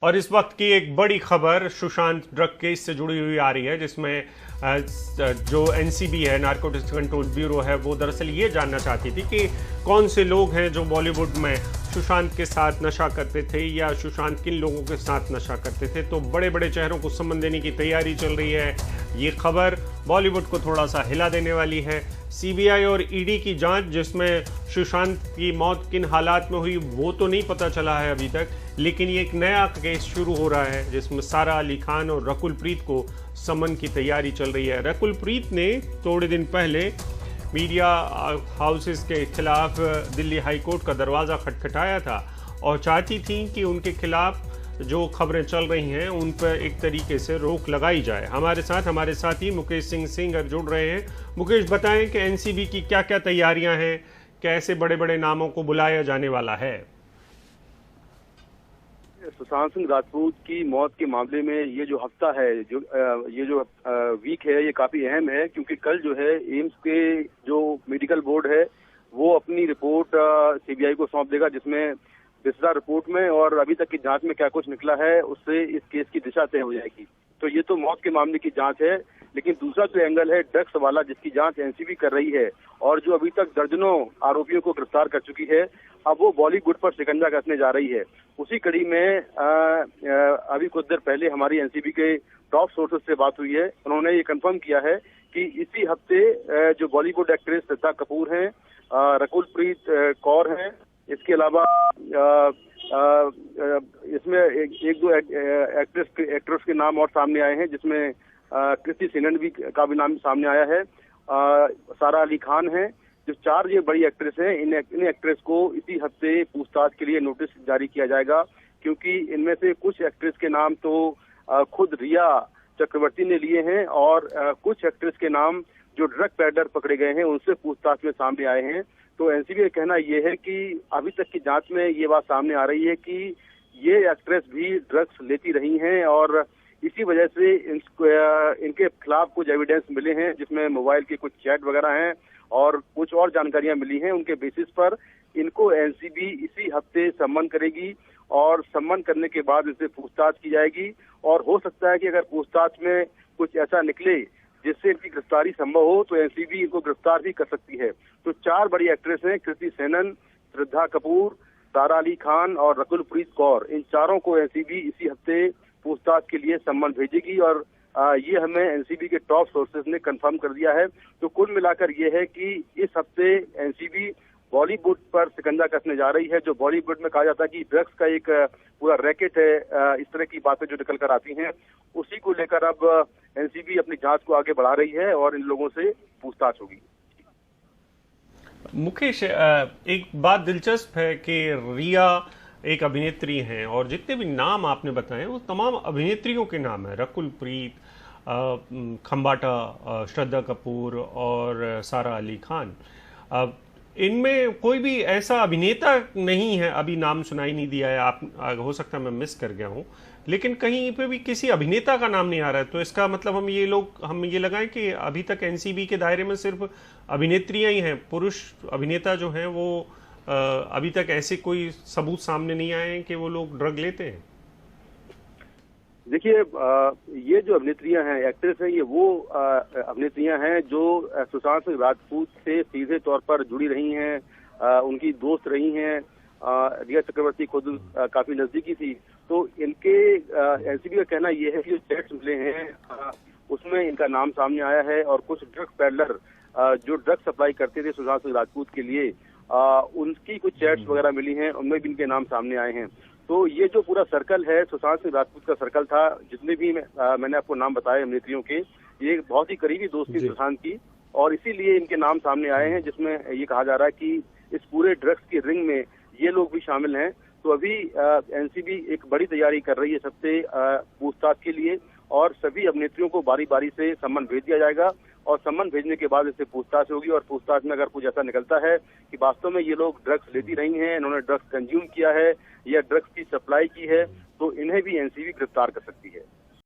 और इस वक्त की एक बड़ी खबर सुशांत ड्रग केस से जुड़ी हुई आ रही है, जिसमें जो एनसीबी है, नारकोटिक्स कंट्रोल ब्यूरो है, वो दरअसल ये जानना चाहती थी कि कौन से लोग हैं जो बॉलीवुड में सुशांत के साथ नशा करते थे या सुशांत किन लोगों के साथ नशा करते थे। तो बड़े बड़े चेहरों को सम्मान देने की तैयारी चल रही है। ये खबर बॉलीवुड को थोड़ा सा हिला देने वाली है। सीबीआई और ईडी की जांच, जिसमें सुशांत की मौत किन हालात में हुई वो तो नहीं पता चला है अभी तक, लेकिन ये एक नया केस शुरू हो रहा है जिसमें सारा अली खान और रकुल प्रीत को समन की तैयारी चल रही है। रकुल प्रीत ने थोड़े दिन पहले मीडिया हाउसेस के खिलाफ दिल्ली हाई कोर्ट का दरवाज़ा खटखटाया था और चाहती थी कि उनके खिलाफ जो खबरें चल रही हैं उन पर एक तरीके से रोक लगाई जाए। हमारे साथ ही मुकेश सिंह सिंगर जुड़ रहे हैं। मुकेश, बताएं कि एनसीबी की क्या क्या तैयारियां हैं, कैसे बड़े बड़े नामों को बुलाया जाने वाला है। सुशांत सिंह राजपूत की मौत के मामले में ये जो हफ्ता है, ये जो वीक है, ये काफी अहम है, क्योंकि कल जो है एम्स के जो मेडिकल बोर्ड है वो अपनी रिपोर्ट सीबीआई को सौंप देगा, जिसमें विस्तार रिपोर्ट में और अभी तक की जांच में क्या कुछ निकला है उससे इस केस की दिशा तय हो जाएगी। तो ये तो मौत के मामले की जांच है, लेकिन दूसरा जो एंगल है ड्रग्स वाला, जिसकी जांच एनसीबी कर रही है और जो अभी तक दर्जनों आरोपियों को गिरफ्तार कर चुकी है, अब वो बॉलीवुड पर शिकंजा कसने जा रही है। उसी कड़ी में अभी कुछ देर पहले हमारी एनसीबी के टॉप सोर्सेज से बात हुई है। उन्होंने ये कंफर्म किया है कि इसी हफ्ते जो बॉलीवुड एक्ट्रेस श्रद्धा कपूर हैं, रकुल प्रीत कौर हैं, इसके अलावा इसमें एक दो एक्ट्रेस के नाम और सामने आए हैं, जिसमें कृति सेनन भी का भी नाम सामने आया है, सारा अली खान है। जो चार ये बड़ी एक्ट्रेस हैं, इन एक्ट्रेस को इसी हफ्ते पूछताछ के लिए नोटिस जारी किया जाएगा, क्योंकि इनमें से कुछ एक्ट्रेस के नाम तो खुद रिया चक्रवर्ती ने लिए हैं और कुछ एक्ट्रेस के नाम जो ड्रग पैडलर पकड़े गए हैं उनसे पूछताछ में सामने आए हैं। तो एनसीबी का कहना यह है कि अभी तक की जांच में ये बात सामने आ रही है कि ये एक्ट्रेस भी ड्रग्स लेती रही हैं और इसी वजह से इनके खिलाफ कुछ एविडेंस मिले हैं, जिसमें मोबाइल के कुछ चैट वगैरह हैं और कुछ और जानकारियां मिली हैं। उनके बेसिस पर इनको एनसीबी इसी हफ्ते सम्मन करेगी और सम्मन करने के बाद इनसे पूछताछ की जाएगी और हो सकता है कि अगर पूछताछ में कुछ ऐसा निकले जिससे इनकी गिरफ्तारी संभव हो तो एनसीबी इनको गिरफ्तार भी कर सकती है। तो चार बड़ी एक्ट्रेस हैं, कृति सेनन, श्रद्धा कपूर, सारा अली खान और रकुल प्रीत कौर, इन चारों को एनसीबी इसी हफ्ते पूछताछ के लिए सम्मन भेजेगी और ये हमें एनसीबी के टॉप सोर्सेज ने कंफर्म कर दिया है। तो कुल मिलाकर ये है कि इस हफ्ते एनसीबी बॉलीवुड पर शिकंजा कसने जा रही है। जो बॉलीवुड में कहा जाता है कि ड्रग्स का एक पूरा रैकेट है, इस तरह की बातें जो निकल कर आती हैं, उसी को लेकर अब एनसीबी अपनी जांच को आगे बढ़ा रही है और इन लोगों से पूछताछ होगी। मुकेश, एक बात दिलचस्प है कि रिया एक अभिनेत्री हैं और जितने भी नाम आपने बताए वो तमाम अभिनेत्रियों के नाम हैं। रकुल प्रीत, खंबाटा, श्रद्धा कपूर और सारा अली खान। इनमें कोई भी ऐसा अभिनेता नहीं है, अभी नाम सुनाई नहीं दिया है। आप हो सकता है मैं मिस कर गया हूँ, लेकिन कहीं पे भी किसी अभिनेता का नाम नहीं आ रहा है। तो इसका मतलब हम ये लगाएं कि अभी तक एनसीबी के दायरे में सिर्फ अभिनेत्रियां ही हैं। पुरुष अभिनेता जो हैं वो अभी तक ऐसे कोई सबूत सामने नहीं आए हैं कि वो लोग ड्रग लेते हैं। देखिए, ये जो अभिनेत्रियां हैं, एक्ट्रेस हैं, ये वो अभिनेत्रियां हैं जो सुशांत सिंह राजपूत से सीधे तौर पर जुड़ी रही हैं, उनकी दोस्त रही हैं। रिया चक्रवर्ती खुद काफी नजदीकी थी। तो इनके एनसीबी का कहना यह है कि जो चैट्स मिले हैं उसमें इनका नाम सामने आया है और कुछ ड्रग पैडलर जो ड्रग सप्लाई करते थे सुशांत सिंह राजपूत के लिए, उनकी कुछ चैट्स वगैरह मिली हैं, उनमें भी इनके नाम सामने आए हैं। तो ये जो पूरा सर्कल है सुशांत सिंह राजपूत का सर्कल था, जितने भी मैंने आपको नाम बताए अभिनेत्रियों के, ये बहुत ही करीबी दोस्त थी सुशांत की और इसीलिए इनके नाम सामने आए हैं, जिसमें ये कहा जा रहा है कि इस पूरे ड्रग्स की रिंग में ये लोग भी शामिल हैं। तो अभी एनसीबी एक बड़ी तैयारी कर रही है सबसे पूछताछ के लिए और सभी अभिनेत्रियों को बारी बारी से सम्मन भेज दिया जाएगा और सम्मन भेजने के बाद इससे पूछताछ होगी और पूछताछ में अगर कुछ ऐसा निकलता है कि वास्तव में ये लोग ड्रग्स लेती रही हैं, इन्होंने ड्रग्स कंज्यूम किया है या ड्रग्स की सप्लाई की है, तो इन्हें भी एनसीबी गिरफ्तार कर सकती है।